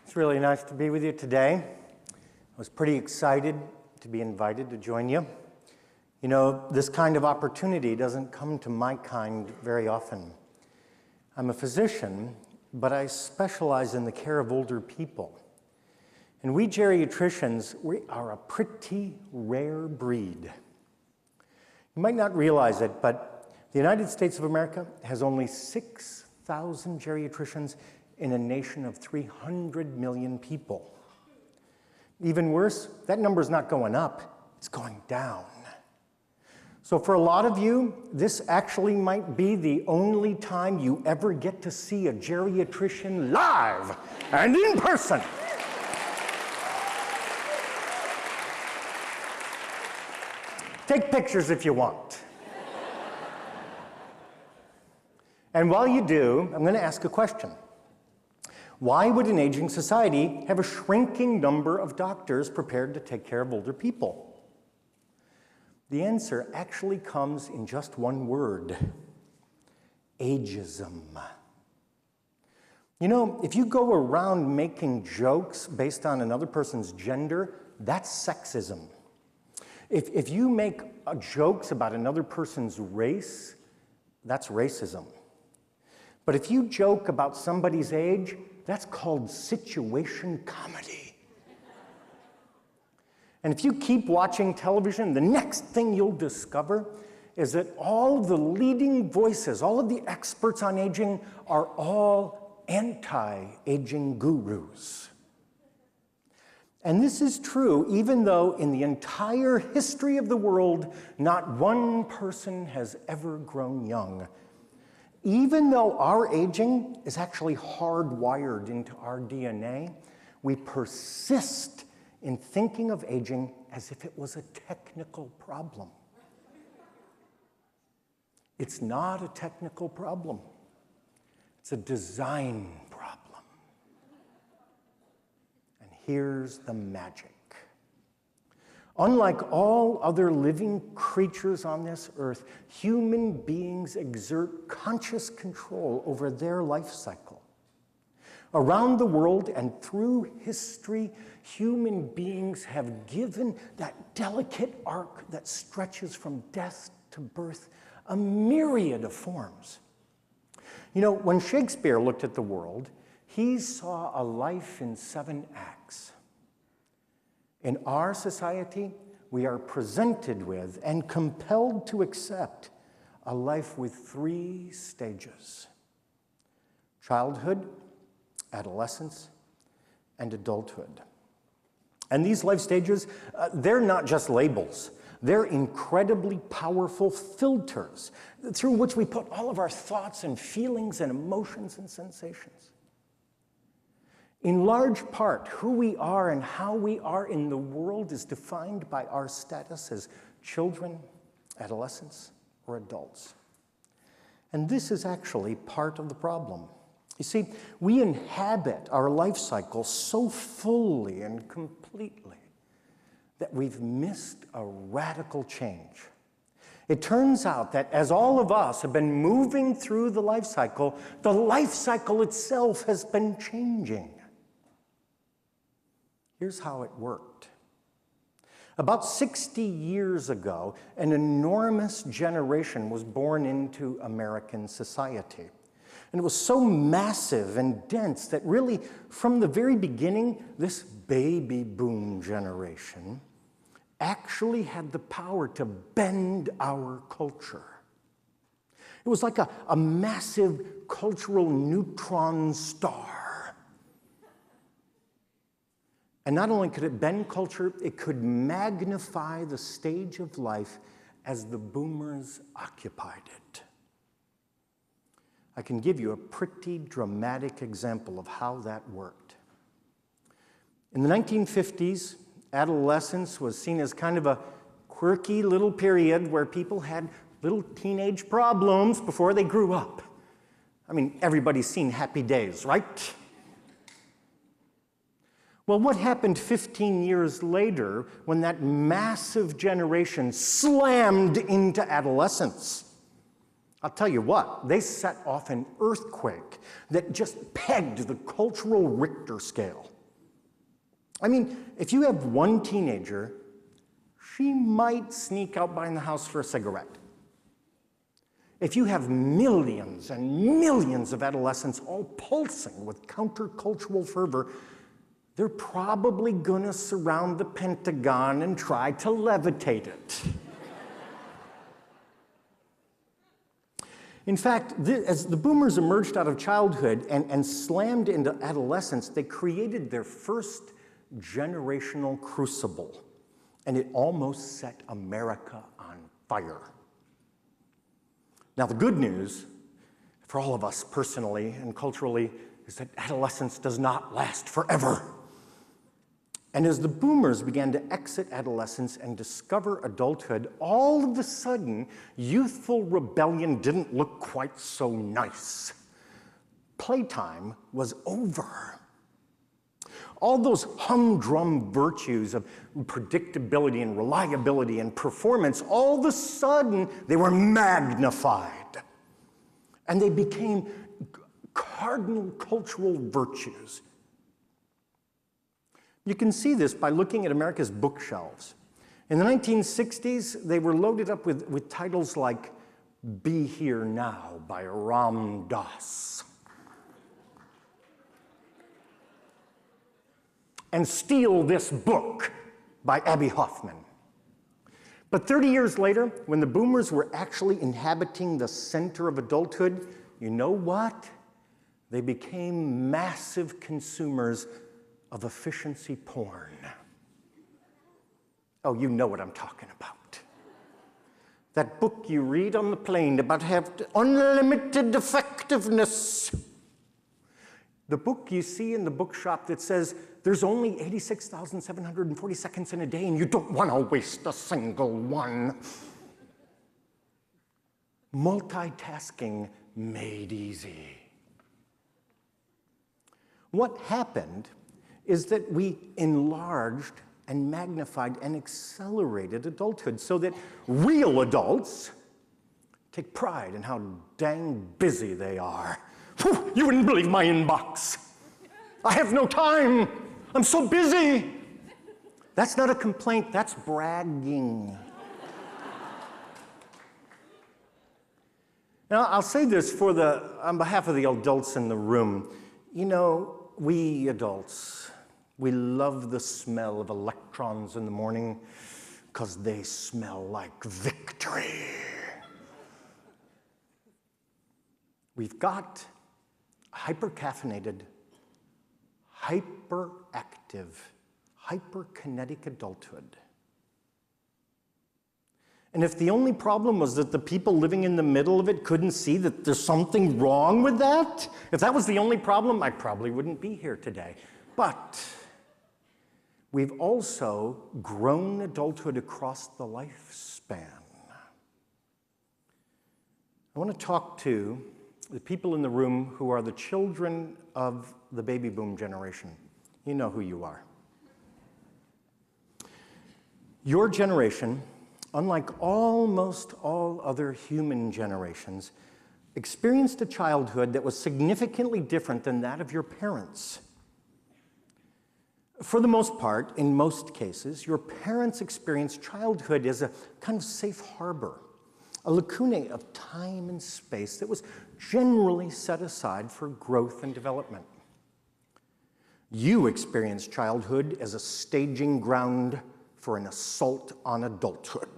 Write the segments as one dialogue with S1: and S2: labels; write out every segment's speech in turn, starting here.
S1: It's really nice to be with you today. I was pretty excited to be invited to join you. You know, this kind of opportunity doesn't come to my kind very often. I'm a physician, but I specialize in the care of older people. And we geriatricians, we are a pretty rare breed. You might not realize it, but the United States of America has only 6,000 geriatricians in a nation of 300 million people. Even worse, that number's not going up, it's going down. So for a lot of you, this actually might be the only time you ever get to see a geriatrician live and in person. Take pictures if you want. And while you do, I'm going to ask a question. Why would an aging society have a shrinking number of doctors prepared to take care of older people? The answer actually comes in just one word: ageism. You know, if you go around making jokes based on another person's gender, that's sexism. If you make jokes about another person's race, that's racism. But if you joke about somebody's age, that's called situation comedy. And if you keep watching television, the next thing you'll discover is that all the leading voices, all of the experts on aging, are all anti-aging gurus. And this is true even though in the entire history of the world, not one person has ever grown young. Even though our aging is actually hardwired into our DNA, we persist in thinking of aging as if it was a technical problem. It's not a technical problem. It's a design problem. And here's the magic. Unlike all other living creatures on this earth, human beings exert conscious control over their life cycle. Around the world and through history, human beings have given that delicate arc that stretches from death to birth a myriad of forms. You know, when Shakespeare looked at the world, he saw a life in 7 acts. In our society, we are presented with and compelled to accept a life with 3 stages: childhood, adolescence, and adulthood. And these life stages, they're not just labels. They're incredibly powerful filters through which we put all of our thoughts and feelings and emotions and sensations. In large part, who we are and how we are in the world is defined by our status as children, adolescents, or adults. And this is actually part of the problem. You see, we inhabit our life cycle so fully and completely that we've missed a radical change. It turns out that as all of us have been moving through the life cycle itself has been changing. Here's how it worked. About 60 years ago, an enormous generation was born into American society. And it was so massive and dense that really, from the very beginning, this baby boom generation actually had the power to bend our culture. It was like a massive cultural neutron star. And not only could it bend culture, it could magnify the stage of life as the boomers occupied it. I can give you a pretty dramatic example of how that worked. In the 1950s, adolescence was seen as kind of a quirky little period where people had little teenage problems before they grew up. I mean, everybody's seen Happy Days, right? Well, what happened 15 years later when that massive generation slammed into adolescence? I'll tell you what, they set off an earthquake that just pegged the cultural Richter scale. I mean, if you have one teenager, she might sneak out behind the house for a cigarette. If you have millions and millions of adolescents all pulsing with countercultural fervor, they're probably gonna surround the Pentagon and try to levitate it. In fact, as the boomers emerged out of childhood and slammed into adolescence, they created their first generational crucible, and it almost set America on fire. Now, the good news for all of us personally and culturally is that adolescence does not last forever. And as the boomers began to exit adolescence and discover adulthood, all of a sudden, youthful rebellion didn't look quite so nice. Playtime was over. All those humdrum virtues of predictability and reliability and performance, all of a sudden, they were magnified. And they became cardinal cultural virtues. You can see this by looking at America's bookshelves. In the 1960s, they were loaded up with titles like Be Here Now by Ram Dass and Steal This Book by Abby Hoffman. But 30 years later, when the boomers were actually inhabiting the center of adulthood, you know what? They became massive consumers of efficiency porn. Oh, you know what I'm talking about. That book you read on the plane about have unlimited effectiveness. The book you see in the bookshop that says there's only 86,740 seconds in a day and you don't want to waste a single one. Multitasking made easy. What happened is that we enlarged and magnified and accelerated adulthood so that real adults take pride in how dang busy they are. Whew, you wouldn't believe my inbox. I have no time. I'm so busy. That's not a complaint, that's bragging. Now, I'll say this on behalf of the adults in the room. You know, we adults, we love the smell of electrons in the morning because they smell like victory. We've got hypercaffeinated, hyperactive, hyperkinetic adulthood. And if the only problem was that the people living in the middle of it couldn't see that there's something wrong with that, if that was the only problem, I probably wouldn't be here today. But we've also grown adulthood across the lifespan. I want to talk to the people in the room who are the children of the baby boom generation. You know who you are. Your generation, unlike almost all other human generations, experienced a childhood that was significantly different than that of your parents. For the most part, in most cases, your parents experienced childhood as a kind of safe harbor, a lacunae of time and space that was generally set aside for growth and development. You experienced childhood as a staging ground for an assault on adulthood.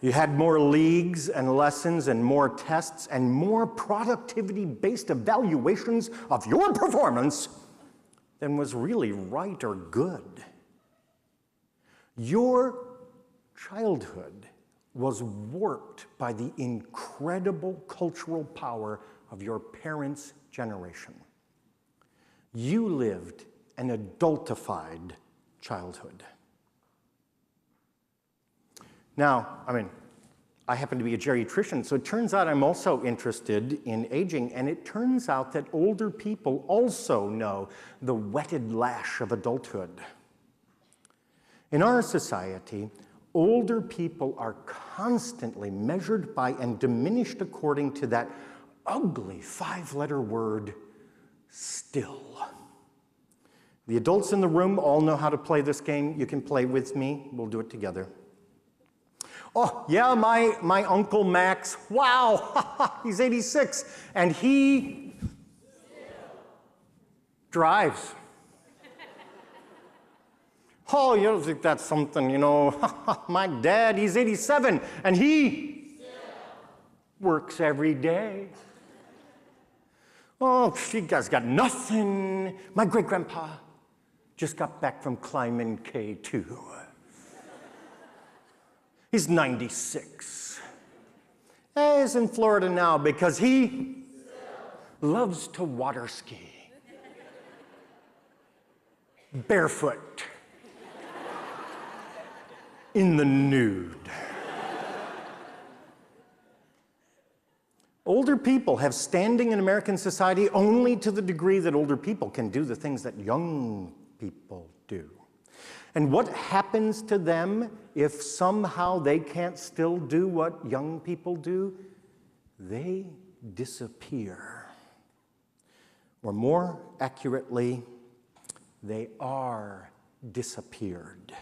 S1: You had more leagues and lessons and more tests and more productivity-based evaluations of your performance than was really right or good. Your childhood was warped by the incredible cultural power of your parents' generation. You lived an adultified childhood. Now, I happen to be a geriatrician, so it turns out I'm also interested in aging, and it turns out that older people also know the whetted lash of adulthood. In our society, older people are constantly measured by and diminished according to that ugly 5-letter word, still. The adults in the room all know how to play this game. You can play with me. We'll do it together. Oh, yeah, my Uncle Max, wow, he's 86, and he drives. Oh, you don't think that's something, you know, my dad, he's 87, and he works every day. Oh, you guys got nothing. My great-grandpa just got back from climbing K2. He's 96. He's in Florida now because he loves to water ski. Barefoot. In the nude. Older people have standing in American society only to the degree that older people can do the things that young people do. And what happens to them if somehow they can't still do what young people do? They disappear. Or more accurately, they are disappeared.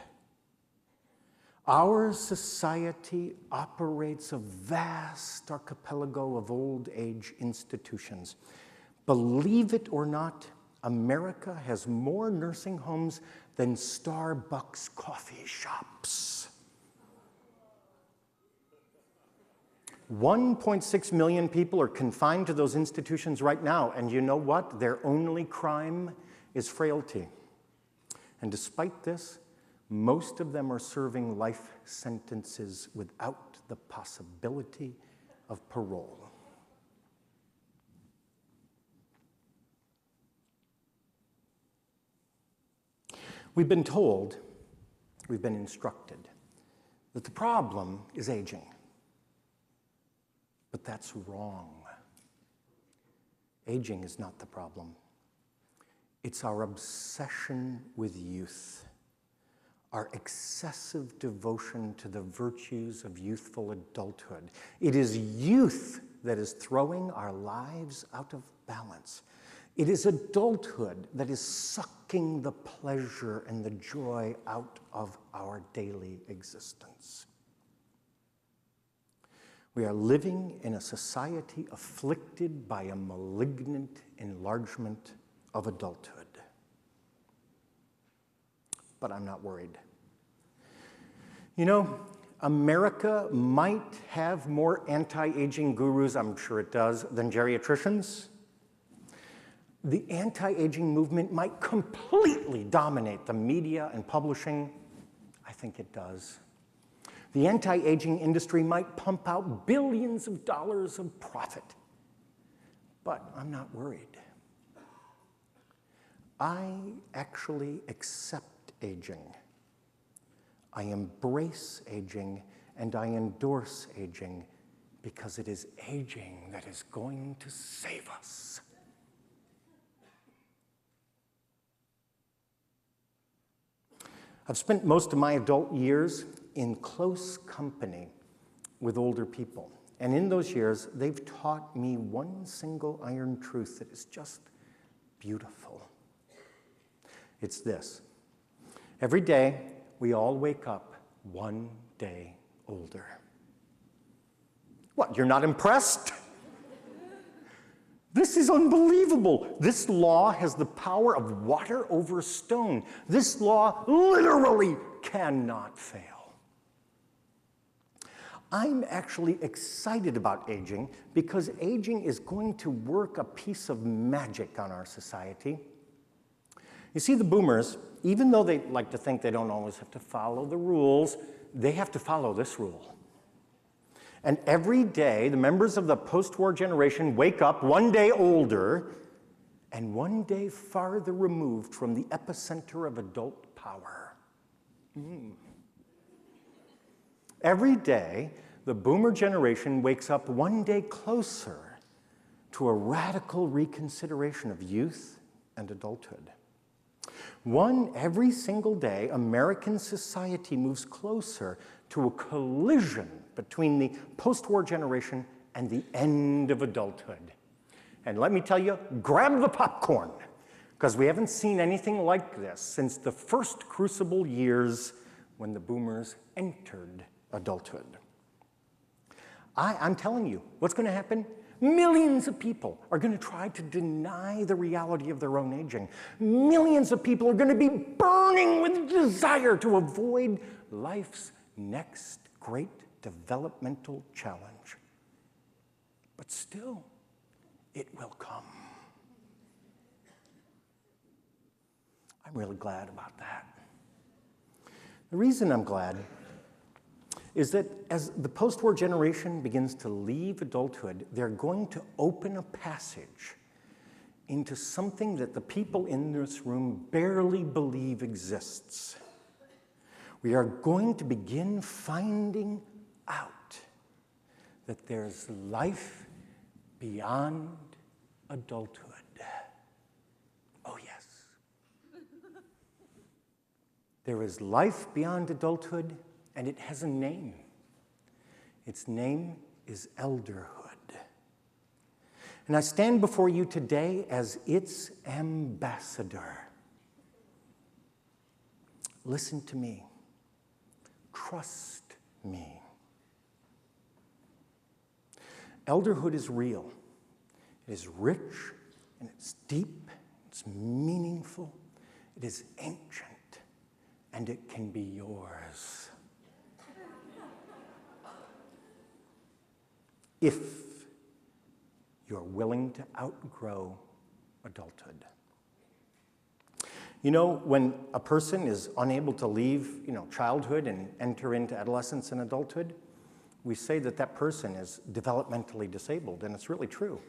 S1: Our society operates a vast archipelago of old age institutions. Believe it or not, America has more nursing homes than Starbucks coffee shops. 1.6 million people are confined to those institutions right now, and you know what? Their only crime is frailty. And despite this, most of them are serving life sentences without the possibility of parole. We've been told, we've been instructed, that the problem is aging. But that's wrong. Aging is not the problem. It's our obsession with youth, our excessive devotion to the virtues of youthful adulthood. It is youth that is throwing our lives out of balance. It is adulthood that is sucking the pleasure and the joy out of our daily existence. We are living in a society afflicted by a malignant enlargement of adulthood. But I'm not worried. You know, America might have more anti-aging gurus, I'm sure it does, than geriatricians. The anti-aging movement might completely dominate the media and publishing. I think it does. The anti-aging industry might pump out billions of dollars of profit. But I'm not worried. I actually accept aging. I embrace aging, and I endorse aging because it is aging that is going to save us. I've spent most of my adult years in close company with older people. And in those years, they've taught me one single iron truth that is just beautiful. It's this: every day, we all wake up one day older. What, you're not impressed? This is unbelievable. This law has the power of water over stone. This law literally cannot fail. I'm actually excited about aging because aging is going to work a piece of magic on our society. You see, the boomers, even though they like to think they don't always have to follow the rules, they have to follow this rule. And every day, the members of the post-war generation wake up one day older and one day farther removed from the epicenter of adult power. Every day, the boomer generation wakes up one day closer to a radical reconsideration of youth and adulthood. Every single day, American society moves closer to a collision between the post-war generation and the end of adulthood. And let me tell you, grab the popcorn, because we haven't seen anything like this since the first crucible years when the boomers entered adulthood. I'm telling you, what's going to happen? Millions of people are going to try to deny the reality of their own aging. Millions of people are going to be burning with desire to avoid life's next great developmental challenge. But still, it will come. I'm really glad about that. The reason I'm glad is that as the post-war generation begins to leave adulthood, they're going to open a passage into something that the people in this room barely believe exists. We are going to begin finding out that there's life beyond adulthood. Oh, yes. There is life beyond adulthood, and it has a name. Its name is elderhood. And I stand before you today as its ambassador. Listen to me. Trust me. Elderhood is real. It is rich, and it's deep, it's meaningful, it is ancient, and it can be yours. If you're willing to outgrow adulthood. You know, when a person is unable to leave, childhood and enter into adolescence and adulthood, we say that that person is developmentally disabled, and it's really true.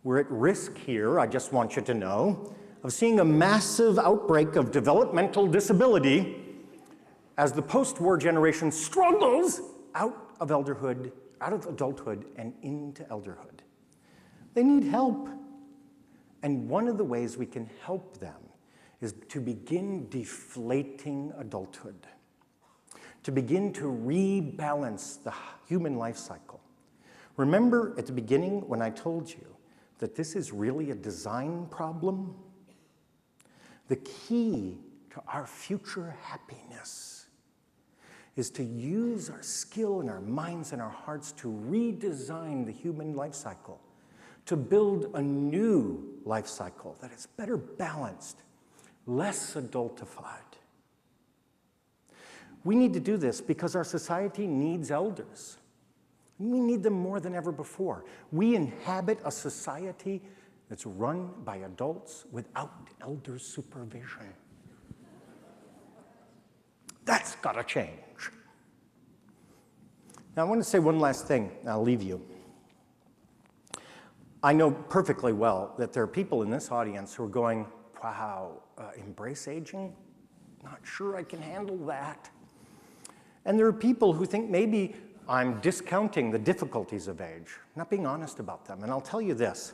S1: We're at risk here, I just want you to know, of seeing a massive outbreak of developmental disability as the post-war generation struggles out of elderhood, out of adulthood and into elderhood. They need help. And one of the ways we can help them is to begin deflating adulthood, to begin to rebalance the human life cycle. Remember at the beginning when I told you that this is really a design problem? The key to our future happiness is to use our skill and our minds and our hearts to redesign the human life cycle, to build a new life cycle that is better balanced, less adultified. We need to do this because our society needs elders. We need them more than ever before. We inhabit a society that's run by adults without elder supervision. That's got to change. Now, I want to say one last thing, and I'll leave you. I know perfectly well that there are people in this audience who are going, wow, embrace aging? Not sure I can handle that. And there are people who think maybe I'm discounting the difficulties of age, not being honest about them. And I'll tell you this,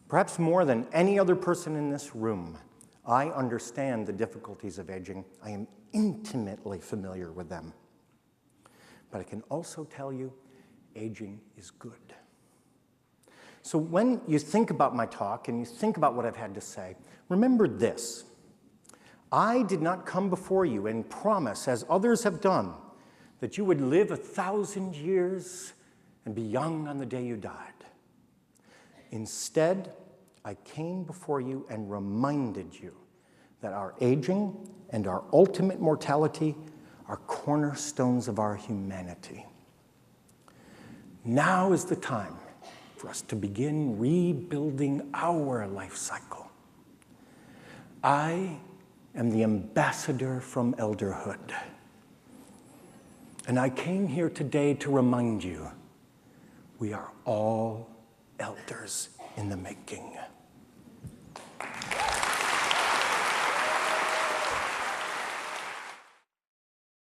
S1: perhaps more than any other person in this room, I understand the difficulties of aging. I am intimately familiar with them. But I can also tell you, aging is good. So when you think about my talk and you think about what I've had to say, remember this. I did not come before you and promise, as others have done, that you would live 1,000 years and be young on the day you died. Instead, I came before you and reminded you that our aging and our ultimate mortality are cornerstones of our humanity. Now is the time for us to begin rebuilding our life cycle. I am the ambassador from Elderhood. And I came here today to remind you, we are all elders in the making.